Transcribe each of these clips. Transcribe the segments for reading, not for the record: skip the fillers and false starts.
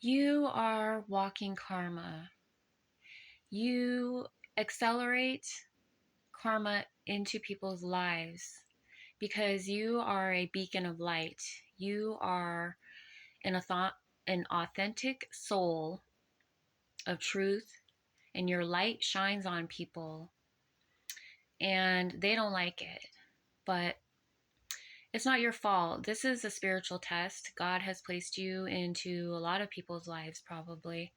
You are walking karma. You accelerate karma into people's lives because you are a beacon of light. You are an authentic soul of truth, and your light shines on people, and they don't like it. But it's not your fault. This is a spiritual test. God has placed you into a lot of people's lives, probably.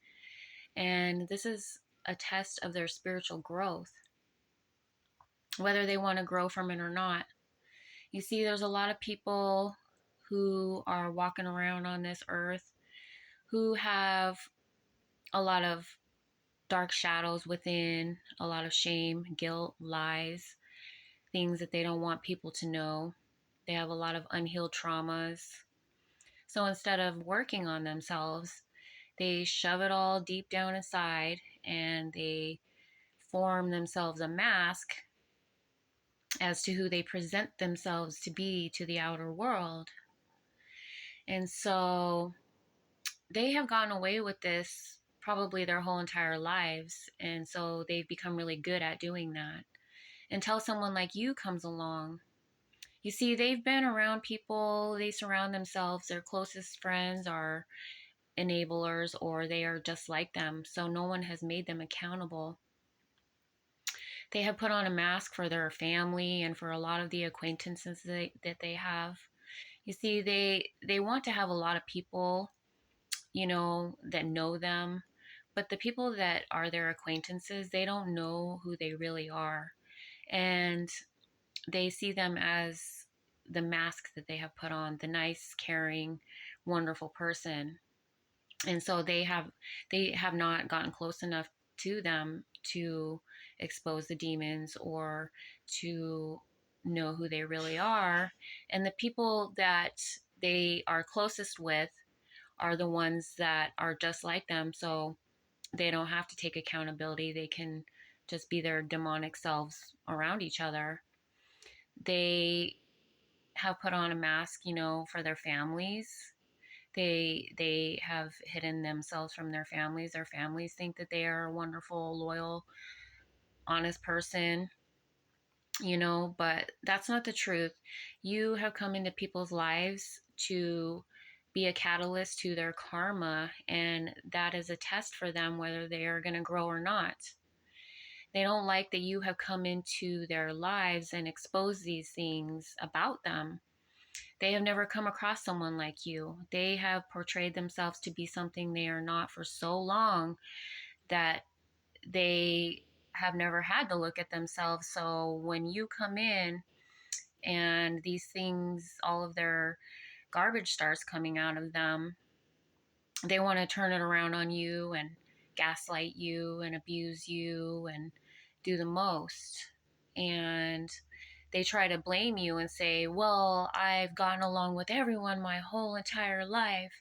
And this is a test of their spiritual growth, whether they want to grow from it or not. You see, there's a lot of people who are walking around on this earth who have a lot of dark shadows within, a lot of shame, guilt, lies, things that they don't want people to know. They have a lot of unhealed traumas. So instead of working on themselves, they shove it all deep down inside and they form themselves a mask as to who they present themselves to be to the outer world. And so they have gotten away with this probably their whole entire lives. And so they've become really good at doing that until someone like you comes along. You see, they've been around people, they surround themselves, their closest friends are enablers or they are just like them. So no one has made them accountable. They have put on a mask for their family and for a lot of the acquaintances that they have. You see, they want to have a lot of people, that know them, but the people that are their acquaintances, they don't know who they really are. And they see them as the mask that they have put on, the nice, caring, wonderful person. And so they have not gotten close enough to them to expose the demons or to know who they really are. And the people that they are closest with are the ones that are just like them, so they don't have to take accountability. They can just be their demonic selves around each other. They have put on a mask, for their families. They have hidden themselves from their families. Their families think that they are a wonderful, loyal, honest person, but that's not the truth. You have come into people's lives to be a catalyst to their karma, and that is a test for them whether they are going to grow or not. They don't like that you have come into their lives and exposed these things about them. They have never come across someone like you. They have portrayed themselves to be something they are not for so long that they have never had to look at themselves. So when you come in and these things, all of their garbage starts coming out of them, they want to turn it around on you and gaslight you and abuse you and do the most. And they try to blame you and say, well, I've gotten along with everyone my whole entire life,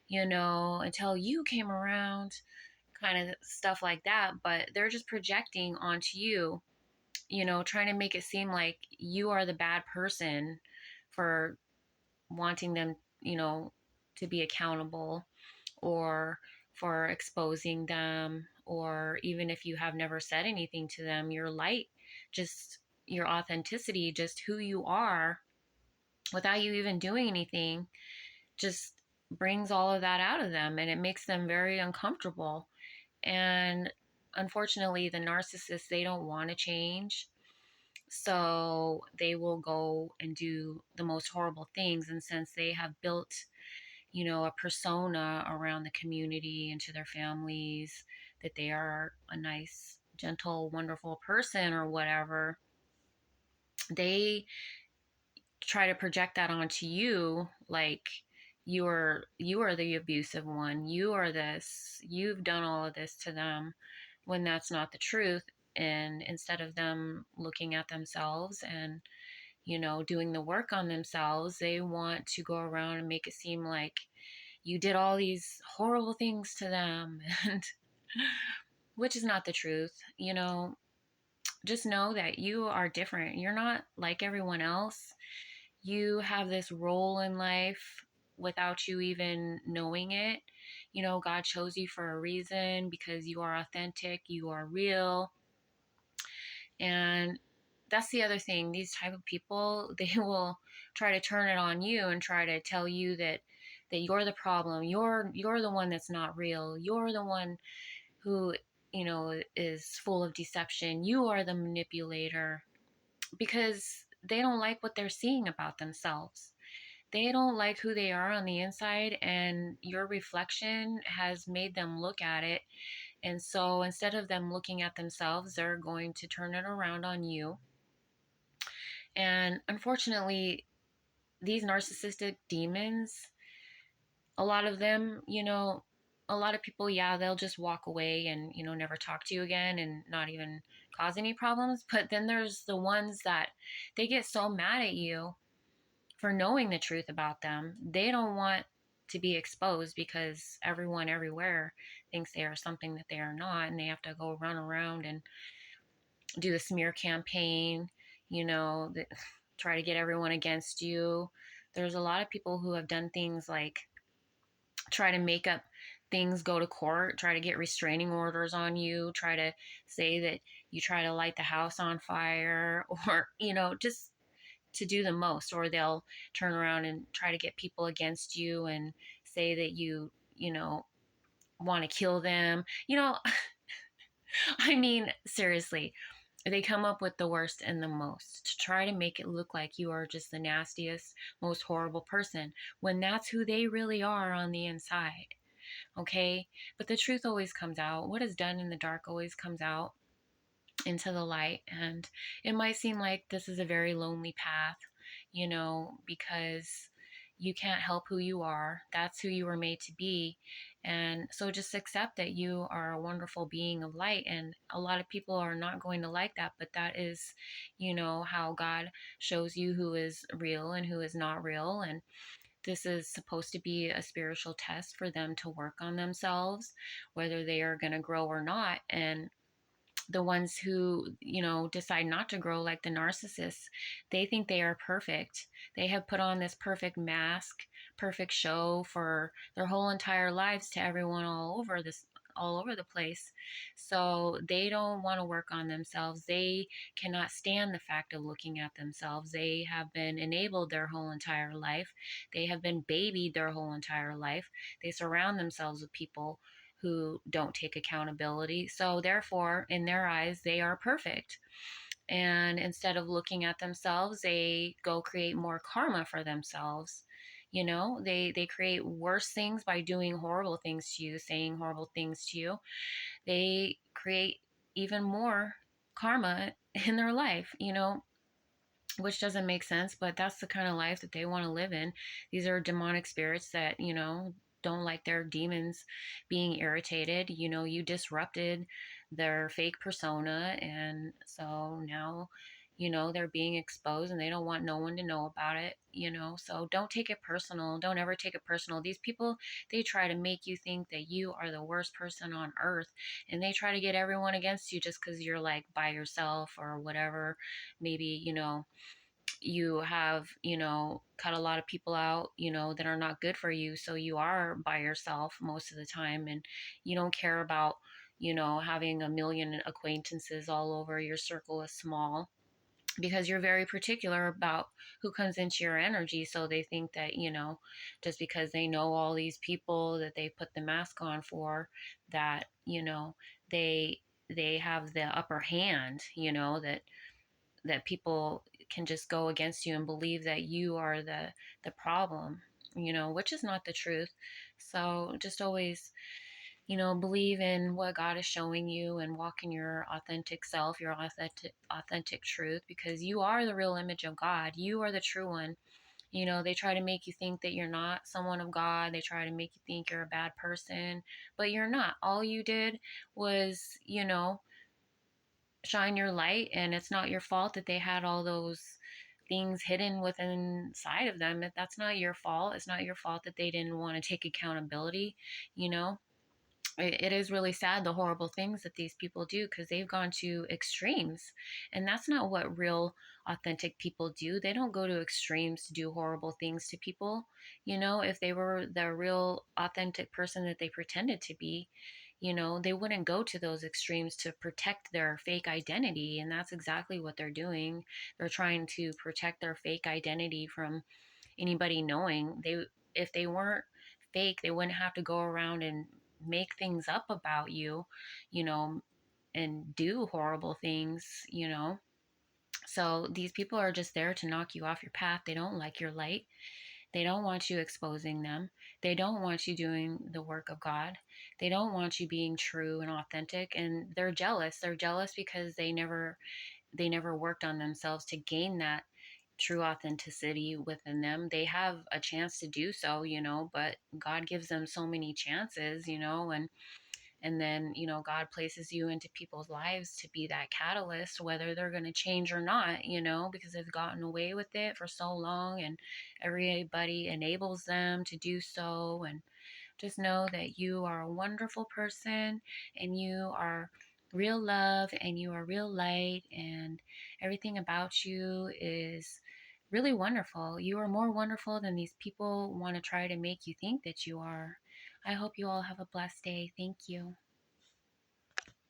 until you came around, kind of stuff like that. But they're just projecting onto you, trying to make it seem like you are the bad person for wanting them, to be accountable, or for exposing them, or even if you have never said anything to them, your light, just your authenticity, just who you are without you even doing anything, just brings all of that out of them, and it makes them very uncomfortable. And unfortunately, the narcissists, they don't want to change. So they will go and do the most horrible things. And since they have built, a persona around the community and to their families, that they are a nice, gentle, wonderful person or whatever, they try to project that onto you, like you are the abusive one, you are this, you've done all of this to them, when that's not the truth. And instead of them looking at themselves and doing the work on themselves, they want to go around and make it seem like you did all these horrible things to them, and which is not the truth. Just know that you are different. You're not like everyone else. You have this role in life without you even knowing it. God chose you for a reason because you are authentic, you are real. And that's the other thing. These type of people, they will try to turn it on you and try to tell you that you're the problem. You're the one that's not real. You're the one who, is full of deception. You are the manipulator, because they don't like what they're seeing about themselves. They don't like who they are on the inside, and your reflection has made them look at it. And so instead of them looking at themselves, they're going to turn it around on you. And unfortunately, these narcissistic demons, a lot of them, a lot of people, yeah, they'll just walk away and, never talk to you again and not even cause any problems. But then there's the ones that they get so mad at you for knowing the truth about them. They don't want to be exposed because everyone everywhere thinks they are something that they are not, and they have to go run around and do the smear campaign, that try to get everyone against you. There's a lot of people who have done things like try to make up things, go to court, try to get restraining orders on you, try to say that you try to light the house on fire, or, just to do the most. Or they'll turn around and try to get people against you and say that you want to kill them. I mean, seriously, they come up with the worst and the most to try to make it look like you are just the nastiest, most horrible person, when that's who they really are on the inside. Okay? But the truth always comes out. What is done in the dark always comes out into the light. And it might seem like this is a very lonely path, because you can't help who you are. That's who you were made to be. And so just accept that you are a wonderful being of light. And a lot of people are not going to like that, but that is, how God shows you who is real and who is not real. And this is supposed to be a spiritual test for them to work on themselves, whether they are going to grow or not. And the ones who, decide not to grow, like the narcissists, they think they are perfect. They have put on this perfect mask, perfect show for their whole entire lives to everyone all over the place. So they don't want to work on themselves. They cannot stand the fact of looking at themselves. They have been enabled their whole entire life. They have been babied their whole entire life. They surround themselves with people who don't take accountability. So, therefore, in their eyes, they are perfect. And instead of looking at themselves, they go create more karma for themselves. They create worse things by doing horrible things to you, saying horrible things to you. They create even more karma in their life, which doesn't make sense, but that's the kind of life that they want to live in. These are demonic spirits that, don't like their demons being irritated. You disrupted their fake persona, and so now, they're being exposed and they don't want no one to know about it, so don't take it personal. Don't ever take it personal. These people, they try to make you think that you are the worst person on earth, and they try to get everyone against you just because you're like by yourself or whatever. Maybe, you have, cut a lot of people out, that are not good for you. So you are by yourself most of the time, and you don't care about, having a million acquaintances all over. Your circle is small because you're very particular about who comes into your energy. So they think that, just because they know all these people that they put the mask on for, that, they they have the upper hand, that people can just go against you and believe that you are the problem, which is not the truth. So just always, believe in what God is showing you and walk in your authentic self, your authentic truth, because you are the real image of God. You are the true one. They try to make you think that you're not someone of God. They try to make you think you're a bad person, but you're not. All you did was, shine your light, and it's not your fault that they had all those things hidden within inside of them. That's not your fault. It's not your fault that they didn't want to take accountability, you know it is really sad the horrible things that these people do because they've gone to extremes, and that's not what real authentic people do. They don't go to extremes to do horrible things to people. If they were the real authentic person that they pretended to be, they wouldn't go to those extremes to protect their fake identity, and that's exactly what they're doing. They're trying to protect their fake identity from anybody knowing. If they weren't fake, they wouldn't have to go around and make things up about you, you know, and do horrible things. So these people are just there to knock you off your path. They don't like your light. They don't want you exposing them. They don't want you doing the work of God. They don't want you being true and authentic, and they're jealous. They're jealous because they never worked on themselves to gain that true authenticity within them. They have a chance to do so, but God gives them so many chances, and then God places you into people's lives to be that catalyst, whether they're going to change or not, because they've gotten away with it for so long and everybody enables them to do so. And just know that you are a wonderful person, and you are real love, and you are real light, and everything about you is really wonderful. You are more wonderful than these people want to try to make you think that you are. I hope you all have a blessed day. Thank you.